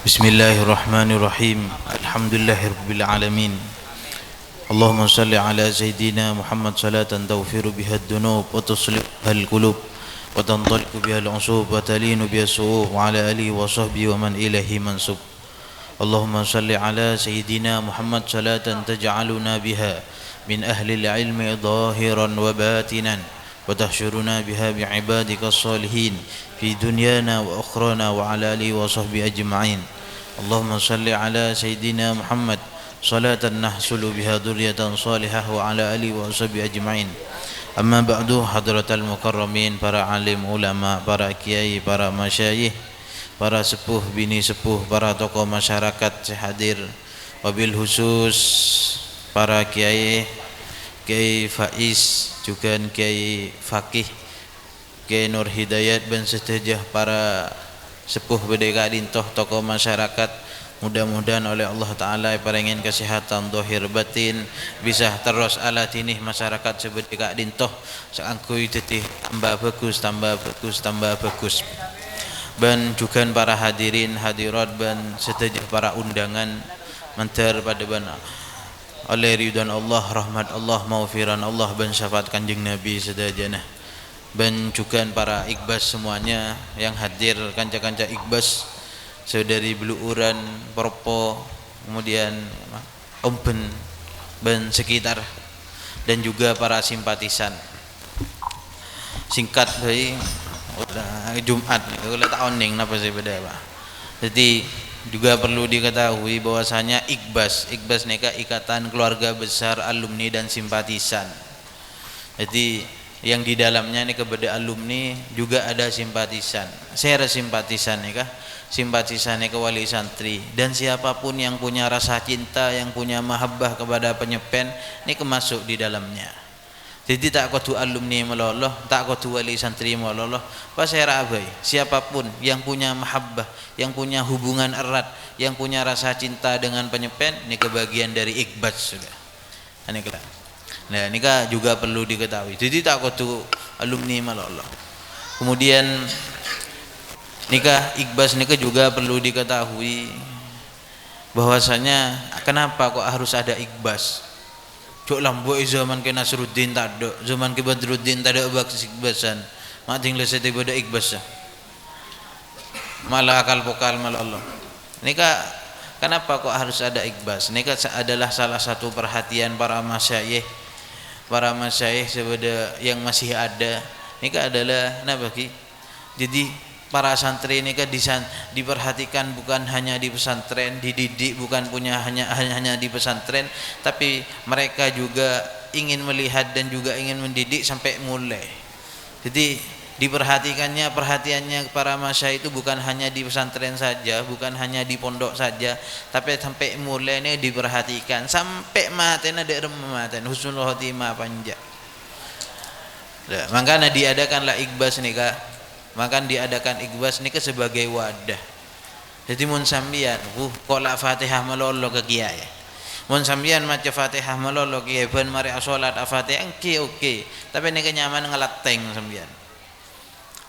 Bismillahirrahmanirrahim. Alhamdulillahirabbil alamin. Allahumma salli ala sayyidina Muhammad salatan taghfiru biha ad-dunub wa tuslih al qulub wa tantaliqu biha al-usub wa talinu biha as-su'ub wa ala alihi wa sahbihi wa man ilahi mansub. Allahumma salli ala sayyidina Muhammad salatan taj'aluna biha min ahli al-ilmi dhahiran wa batinan wa tahsyuruna biha bi'ibadika as-salihin fi dunyana wa akhrana wa ala alihi wa sahbihi ajma'in. Allahumma salli ala sayyidina Muhammad salatan nahsulu biha dzurriyyatan salihah wa ala alihi wa sahbihi ajma'in. Amma ba'du, hadratal mukarramin, para alim ulama, para kiai, para masyayikh, para sepuh bini sepuh, para tokoh masyarakat sehadir, wabil khusus para kiai, Kiai Faiz, juga Kiai Fakih, Kiai Nur Hidayat ben setejah para sepuh bedeka dintoh tokoh masyarakat. Mudah-mudahan oleh Allah Ta'ala paringin kesehatan dohir batin, bisa terus ala tinih masyarakat sebedeka dintoh seangkui tetih tambah bagus, tambah bagus, tambah bagus. Dan juga para hadirin hadirat dan setejah para undangan mentar pada bana oleh ridwan Allah, rahmat Allah, maufiran Allah, dan syafaat kanjeng Nabi sedajana. Dan juga para ikhbas semuanya yang hadir, kanca-kanca ikhbas saudari Beluuran, Porpo, kemudian Omben dan sekitar, dan juga para simpatisan. Singkat baik Jumat ulah tahun ning napa sih beda Pak. Jadi juga perlu diketahui bahwasanya Ikhbas neka Ikatan Keluarga Besar Alumni dan Simpatisan. Jadi yang di dalamnya nih kepada alumni juga ada simpatisan. Saya simpatisan nih kah? Simpatisan nih ke wali santri, dan siapapun yang punya rasa cinta, yang punya mahabbah kepada penyepen ini kemasuk di dalamnya. Jadi tak kudu alumni meloloh, tak kudu wali santri meloloh. Pas saya abai, siapapun yang punya mahabbah, yang punya hubungan erat, yang punya rasa cinta dengan penyepen, ini kebagian dari Ikhbas sudah. Ini kelak. Nah, ini juga perlu diketahui. Jadi tak kudu alumni meloloh. Kemudian nikah Ikhbas nikah juga perlu diketahui bahwasanya kenapa kok harus ada Ikhbas. Cuk lambo zaman ke Nasruddin tak ada, zaman ke Badruddin tak ada Ikhbasan. Mak tinggal setiap ada Ikhbas. Malah akal pokal malah Allah. Nikah kenapa kok harus ada Ikhbas? Nikah adalah salah satu perhatian para masyayikh sebeda yang masih ada. Nikah adalah nabaki. Jadi para santri ini kan diperhatikan bukan hanya di pesantren, dididik bukan punya hanya di pesantren, tapi mereka juga ingin melihat dan juga ingin mendidik sampai mulai. Jadi perhatiannya para masyayikh itu bukan hanya di pesantren saja, bukan hanya di pondok saja, tapi sampai mulai ini diperhatikan sampai maten ada rematen husnul khotimah panjang. Makanya diadakanlah Ikhbas nikah. Maka diadakan Ikhbas ini sebagai wadah. Jadi mun sambian kok la Fatihah melolo ke kiai. Mun sambian maca Fatihah melolo kiai ben mari salat Fatihah oke. Tapi ini kenyaman ngelateng sambian.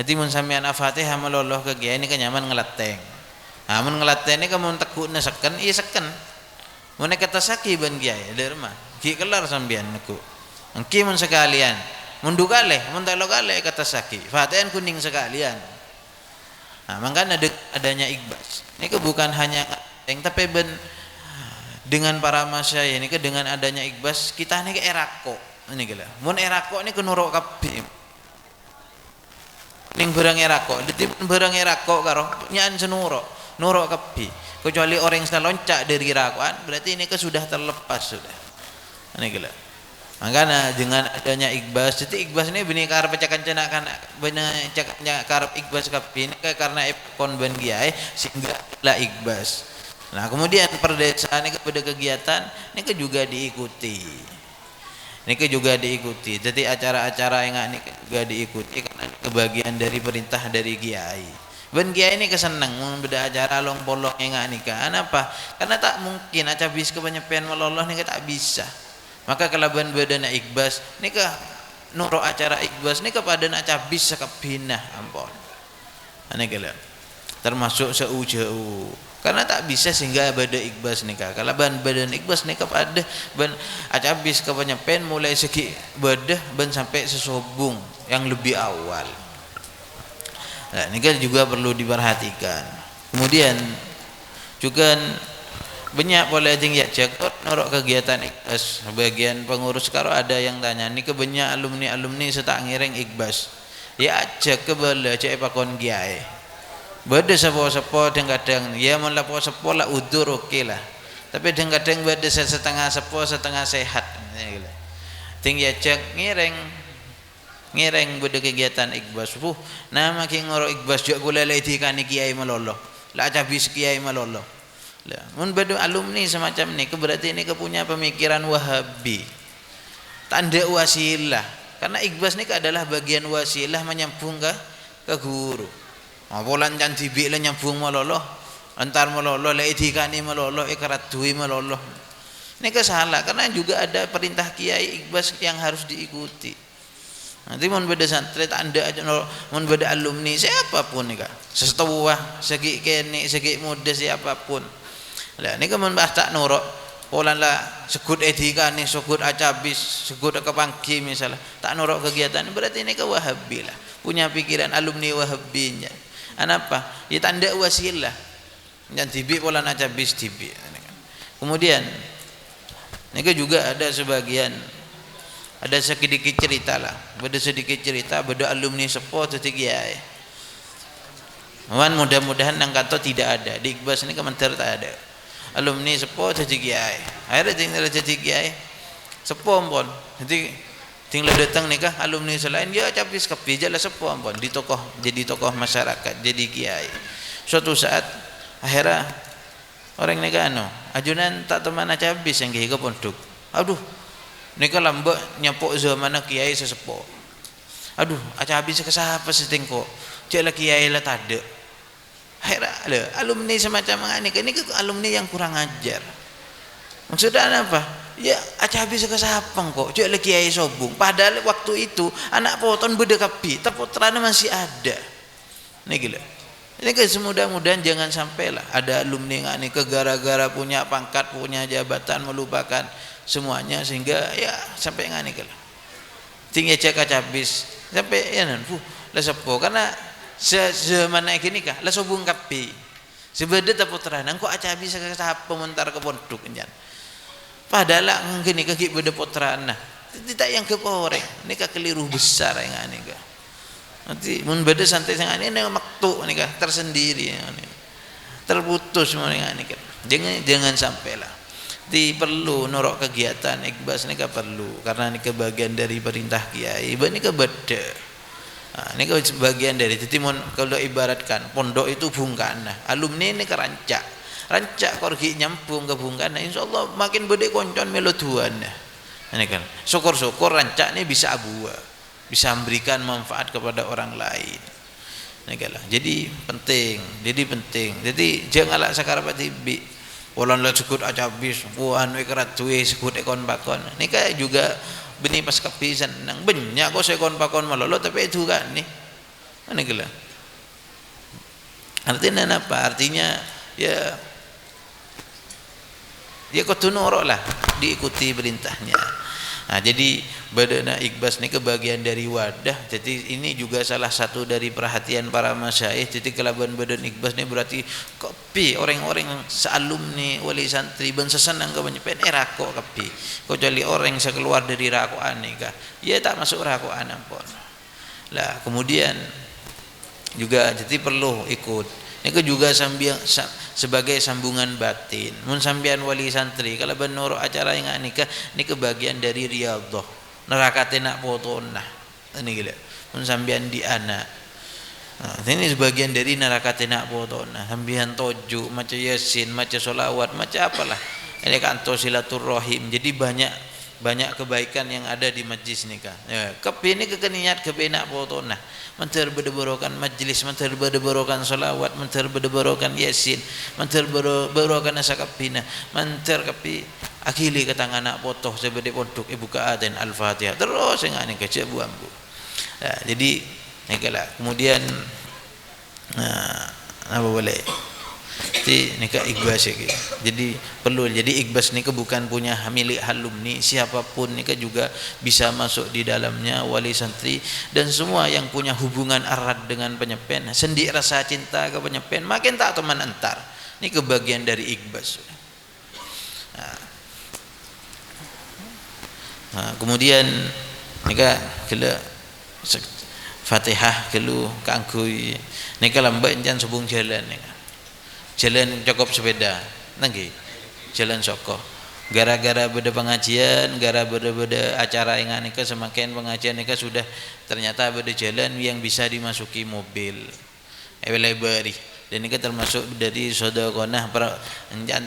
Jadi mun sambian Fatihah melolo ke kiai ini kenyaman ngelateng. Nah mun ngelateng ini kamu tekukna seken, iya seken. Mun kata saki ben kiai derma. Ki kelar sambian neku. Engki mun sekalian mundu kaleh, muntalo kaleh kata saki. Fatihah kuning sekalian. Nah, makanya adanya Ikhbas. Ini bukan hanya yang tapi dengan para masyayikh ini dengan adanya Ikhbas kita ini erako. Ini gila. Mun erako ini kenuruk kabeh. Ning barang erako, dadi barang erako karo nyaan senuruk, nuruk kabeh. Kecuali orang yang loncat dari rakoan, berarti ini sudah terlepas sudah. Ini gila. Makanya dengan adanya Ikhbas, jadi Ikhbas ini bini karep cakan-cakan kan bener caknya karep Ikhbas kapin karena kon ben kiai sehingga lah Ikhbas. Nah, kemudian perdesaan ini kepada kegiatan ini juga diikuti. Ini juga diikuti. Jadi acara-acara yang ini juga diikuti karena kebagian dari perintah dari kiai. Ben kiai ini keseneng beda acara long polong yang nikah. Kenapa? Karena tak mungkin acara bis kebanyakan meloloh ini tak bisa. Maka kelaban badana Ikhbas nikah nuro acara Ikhbas nikah pada nak cabis sakabinah ampun. Ane kala. termasuk seu-jeu. Karena tak bisa sehingga bada ikhbas nikah. Kalau badan ikhbas nikah pada ban acabis ke penyepen mulai segi badah ban sampai sesobung yang lebih awal. Nah, ini kan juga perlu diperhatikan. Kemudian juga banyak boleh tinggi cekot norok kegiatan ikhbas. Bagian pengurus kalau ada yang tanya, ini kebanyak alumni setak ngiring ikhbas. Ya ajak ke bala cek pakon kiai. Bada sepo-sepo kadang ya mun lapo sepo lah udur oke lah. Tapi kadang bada setengah sepo setengah sehat. Tinggi ajak ngiring bada kegiatan ikhbas. Nama ki ngoro ikhbas juga kula ledikani kiai melolo. Lah habis kiai melolo. Lah mun bada alumni semacam ni berarti ini kepunya pemikiran Wahabi. Tanda wasilah. Karena ikhbas ni adalah bagian wasilah menyambung ke guru. Polan janji bila nyambung meloloh, antar meloloh, ledikani meloloh, ikarat dui meloloh. Ini kesalah karena juga ada perintah kiai ikhbas yang harus diikuti. Nanti mun beda santri tanda aja mun beda alumni siapapun nih kak, sesetua, segi kene, segi muda siapapun. Lah ini kan membahas tak norok. Polan lah sekut edikani, sekut acabis, sekut kepangki misalnya, tak norok kegiatan berarti ini ke Wahabi lah, punya pikiran alumni Wahabinya. Apa? Ya tanda wasilah. Yang tibi pola acabis tibi. Kemudian ini juga ada sebagian ada sedikit cerita lah. Beda sedikit cerita beda alumni sepo atau kiai. Mudah-mudahan nang kata tidak ada. Di ikhbas ini komentar tak ada. Alumni sepo atau kiai. Akhirnya tinggal jadi kiai. Sepo pun. Jadi tinggal datang nikah alumni selain dia capis kepi jelas sepo ampun jadi tokoh masyarakat jadi kiai. Suatu saat akhirnya orang nikah ajunan tak teman acabis yang kiai ke pondok. Aduh nikah lambak nyapok zaman kiai sesepo. Aduh acabis ke siapa setingko cek kiai lah tade. Akhirnya alumni semacam ini alumni yang kurang ajar. Maksudnya apa? Ya acabi sekesapang kok cek lagi kiai sobung padahal waktu itu anak poton beda kapi tapi putranya masih ada ini gila ini kan semudah-mudahan jangan sampai lah ada alumni nggak nih ke gara-gara punya pangkat punya jabatan melupakan semuanya sehingga ya sampai nggak nih gila tinggi cek acabis sampai ya lah sepo karena zaman naik ini kah lah sobung kapi sebeda tapi putranya kok acabi sekesapang mentar ke pondok kan. Padahal gini kaki beda putraan nah tidak yang keporeng ini keliru besar yang ini kah nanti mun beda santai yang ini maktuk ini kah tersendiri ini terputus yang ini kah jangan sampai lah perlu norok kegiatan ikhbas ini kah perlu karena ini kebagian dari perintah kiai ini kebeda ini kebagian dari jadi kalau ibaratkan pondok itu bungkana alumni ini kerancak rancak korgi nyambung ke bungkana insyaallah makin beda koncon meloduan ini kan syukur-syukur rancak ini bisa abua bisa memberikan manfaat kepada orang lain ini kan jadi penting jadi janganlah sakarapa tibi walau lah sekut acabis puan wikerat tuwe sekut ekon pakon ini kayak juga benih pas kepisan nang banyak kok sekon pakon malolo tapi itu kan nih ini kan artinya apa artinya ya kudu nurut lah diikuti perintahnya. Nah jadi badana ikhbas ini kebagian dari wadah jadi ini juga salah satu dari perhatian para masyayikh jadi kelaban badan ikhbas ini berarti kopi orang-orang sealumni wali santri ben sesenang ke penyepen rako kopi kecuali orang yang sekeluar dari rakoan nih kah ya tak masuk rakoan ampun lah kemudian juga jadi perlu ikut ini juga sebagai sambungan batin. Mun sambian wali santri kalau benoro acara yang nikah ini kebagian dari riyadhah. Neraka tenak potona. Ini gila. Mun sambian di anak. Nah, ini sebagian dari neraka tenak potona. Sambian toju, maca yasin, maca solawat, maca apalah. Ini kanto silaturrahim. Jadi banyak kebaikan yang ada di majlis nikah. Ya, kepini kekeniat kebenak potona. Mentar berdeborokan majlis, mentar berdeborokan salawat, mentar berdeborokan yasin, mentar berdeborokan asakapina, mentar kapi akili ke tangan anak potoh sebagai pondok ibu kaaten al-fatihah terus yang ini kecil buambu. Nah, jadi ini kemudian apa boleh. Jadi nikah ikhbas ya. Jadi perlu, jadi ikhbas nikah bukan punya milik alumni, siapapun nikah juga bisa masuk di dalamnya, wali santri dan semua yang punya hubungan erat dengan penyepen, sendi rasa cinta ke penyepen, makin tak teman antar. Ini kebagian dari ikhbas. Kemudian nikah kela Fatihah kelu kangkui nikah lambat jangan sebung jalan nikah. Jalan cukup sepeda nanggi jalan soko gara-gara beda pengajian gara-gara beda acara yang nikah semakin pengajian nikah sudah ternyata beda jalan yang bisa dimasuki mobil lebar dan ini termasuk dari sodakonah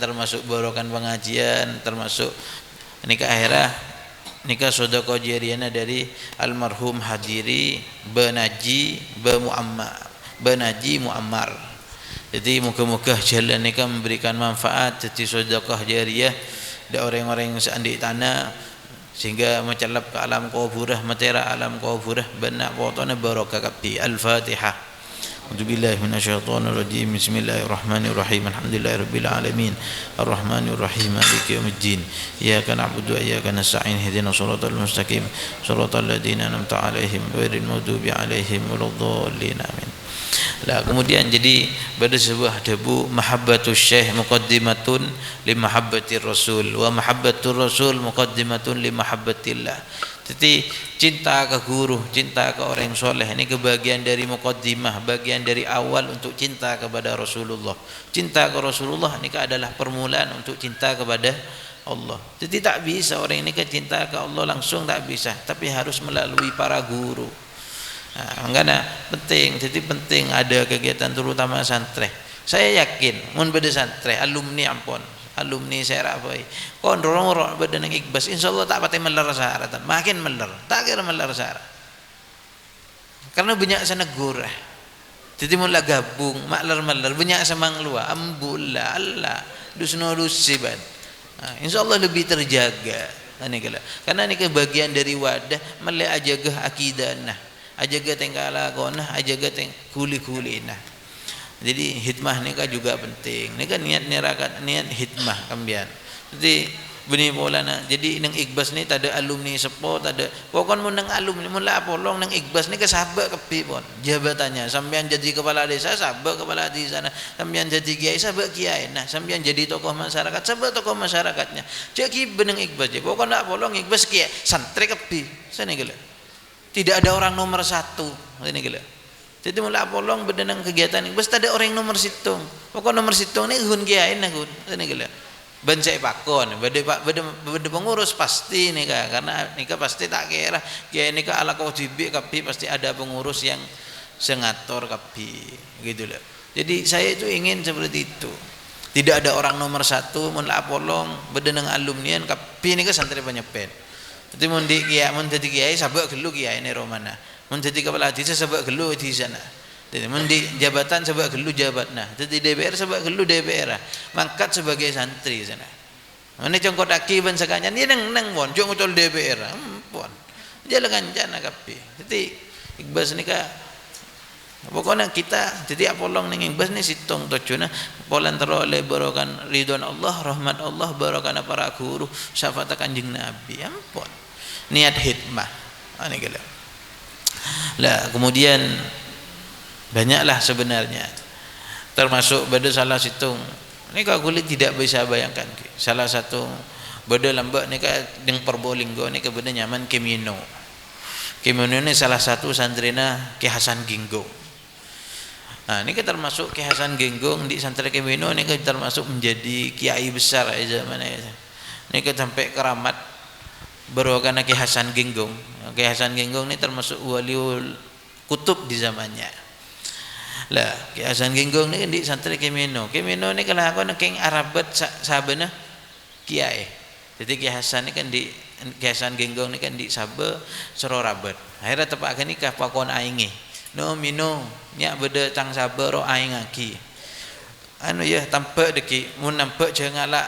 termasuk barokan pengajian termasuk nikah akhirah nikah sodako jariana dari almarhum hadiri benaji muammar. Jadi muka-muka jalan ni kan memberikan manfaat jadi sedekah jariyah dari orang-orang yang seandi tanah sehingga mencelap ke alam kuburah matera alam kuburah benak potone barakah kabdi. Al-Fatihah. A'udzubillahi minasyaitonir rajim. Bismillahirrahmanirrahim. Alhamdulillahirabbil alamin. Arrahmanir rahim. Maliki yaumiddin. Iyyaka na'budu wa iyyaka nasta'in. Ihdinas shiratal mustaqim. Shiratal ladzina an'amta 'alaihim ghairil maghdubi 'alaihim waladdallin. Amin. Lah kemudian jadi pada sebuah debu mahabbatus syekh muqaddimatun li mahabbatir rasul wa mahabbatur rasul muqaddimatun li mahabbatillah. Jadi cinta ke guru, cinta ke orang soleh ini kebagian dari muqaddimah, bagian dari awal untuk cinta kepada Rasulullah. Cinta ke Rasulullah ini adalah permulaan untuk cinta kepada Allah. Jadi tak bisa orang ini cinta ke Allah langsung tak bisa, tapi harus melalui para guru. Makanya penting, jadi penting ada kegiatan terutama santri. Saya yakin mun beda santri alumni ampun alumni saya rapai kon dorong beda nang ikhbas insyaallah tak pati meler saratan makin meler tak kira meler sar karena banyak sanegur jadi mula gabung makler meler banyak semang luar ambullah Allah dusno dusiban insyaallah lebih terjaga karena ini kebagian dari wadah mele ajagah akidana ajaga tengkala konah ajaga teng kuli-kuli nah. Jadi hikmah ni kan juga penting. Ni kan niat hikmah kambian. Jadi benih pola na. Jadi nang ikhbas ni tak ada alumni sepo tak ada. Pokon mun nang alumni mun la polong nang ikhbas ni ke sahabat kepi pon. Jabatannya sampean jadi kepala desa sahabat kepala desa sana. Sampean jadi kiai sahabat kiai. Nah, sampean jadi tokoh masyarakat sahabat tokoh masyarakatnya. Jadi benang ikhbas je. Pokon nak polong ikhbas kiai santri kepi. Sana gila. Tidak ada orang nomor satu ini gila. Jadi mulai polong berdenang kegiatan ini. Basta ada orang nomor situng. Pokok nomor situng ni hun kiai nak hun ini gila. Ben saya pakon, beda pengurus pasti nikah karena nikah pasti tak kira kiai nikah ala kau tibi kapi pasti ada pengurus yang sengator kapi gitu lah. Jadi saya itu ingin seperti itu. Tidak ada orang nomor satu mulai polong berdenang alumnian kapi nikah santri penyepen. Jadi mun jadi kiai sabak gelu kiai ini romana. Mun jadi kepala desa sabak gelu di sana. Jadi mun di jabatan sabak gelu jabatna. Jadi DPR sabak gelu DPR. Mangkat sebagai santri sana. Mana congkot aki ban sakanya ni nang pon jong utol DPR. Pon. Jalan jana kapi. Jadi ikhbas ni ka pokoknya kita jadi apolong ning ikhbas ni situng tojuna polan teroleh barokan ridwan Allah rahmat Allah barokan para guru syafaat kanjeng Nabi ampun niat hikmah ini gila lah kemudian banyaklah sebenarnya termasuk pada salah situng ini kau kulit tidak bisa bayangkan salah satu pada lambak ni ka yang Perbolinggo ni ka benda nyaman Kemino ini salah satu santrina Ki Hasan Ginggong. Nah, ini kan termasuk Ki Hasan Ginggong di santri Kemino ini kan termasuk menjadi kiai besar zaman itu. Ini kan sampai keramat barokan Ki Hasan Ginggong. Ki Hasan Ginggong ini termasuk waliul kutub di zamannya. Lah, Ki Hasan Ginggong ini kan di santri Kemino. Kemino ini kalau aku neng Arabat sabana kiai. Jadi Ki Hasan ini kan di Ki Hasan Ginggong ini kan di Sabe Sororabat. Akhirnya tepak nikah pakon aingi. No mino nya beda tang sabar ro aing aki anu ya tampak deki mun nampak jangan lah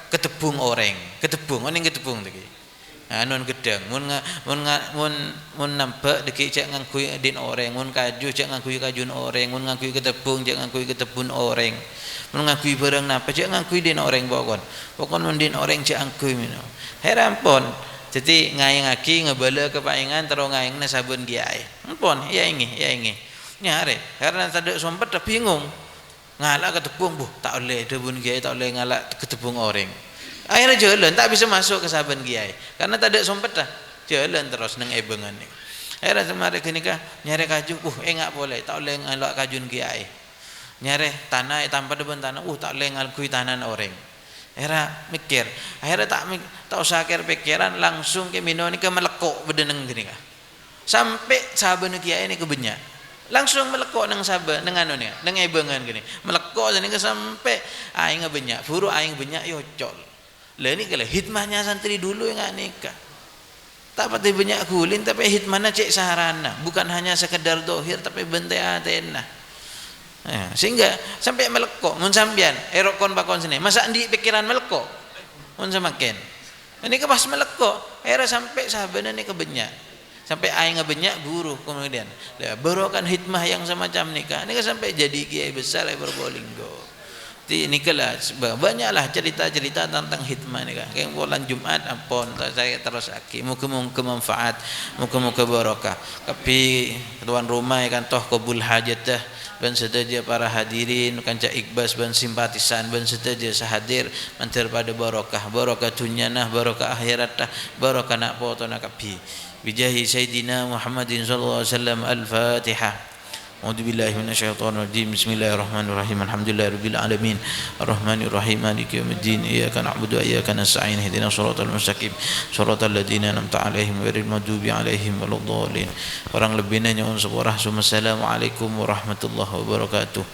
ketebung orang ketebung oning ketebung deki Nun gedang mun nampak deki cak ngangkui din orang, mun kaju cak ngangkui kajun orang, mun ngangkui ketepung cak ngangkui ketepun orang, mun ngangkui barang napa cak ngangkui din orang pokon mun din orang cak ngangkui mino heran pon jadi ngayang aki ngebala kepaingan terus ngayang na sabun giai pon ya ingi nyare karena tadi sompet dah bingung ngalak ketepung tak oleh debun giai tak oleh ngalak ketepung orang. Akhirnya jalan tak bisa masuk ke saban kiai karena tak ada sompet dah jalan terus neng ebengan ni. Akhirnya semari kini kah nyari kaju, enggak boleh tak boleh ngalak kajun kiai. Nyari tanah tanpa depan tanah, tak boleh ngalkui tanah orang. Akhirnya mikir, akhirnya tak usah kira pikiran langsung ke mino ni ke melekok bedeneng gini kah. Sampai saban kiai ni kebenyak. Langsung melekok nang saban nang anu ni, nang ebengan gini. Melekok jadi ke sampai aing benyak, furu aing benyak yocol. Lah ini kalau hikmahnya santri dulu yang nggak nikah tak pati banyak kulin tapi hikmahnya cek saharana bukan hanya sekedar dohir tapi bentai atena sehingga sampai melekok mun sambian erokon bakon sini masa di pikiran melekok mun semakin ini ke pas melekok era sampai sahabatnya ini kebenyak sampai aing ngebenyak guru kemudian baru kan hikmah yang semacam nikah ini sampai jadi kiai besar Probolinggo. Ini kelas banyaklah cerita-cerita tentang hikmah ni kan. Kayak bulan Jumat ampun saya terus aki. Muka-muka manfaat, muka-muka barokah. Tapi tuan rumah kan toh kabul hajat dah. Ben sedaja para hadirin kanca ikbas ben simpatisan ben sedaja sahadir mantir pada barokah. Barokah dunyana, barokah akhirat dah. Barokah nak foto nak kapi. Bijahi Sayyidina Muhammadin sallallahu alaihi wasallam al-Fatihah. A'udzu billahi minasyaitonir rajim. Bismillahirrahmanirrahim. Alhamdulillahirabbil alamin. Arrahmanirrahim. Maliki yaumiddin. Iyyaka na'budu wa iyyaka nasta'in. Ihdinas shiratal mustaqim. Shiratal ladzina an'amta 'alaihim ghairil maghdubi 'alaihim waladdallin. Kurang lebihnya nyuwun sepurah. Assalamualaikum warahmatullahi wabarakatuh.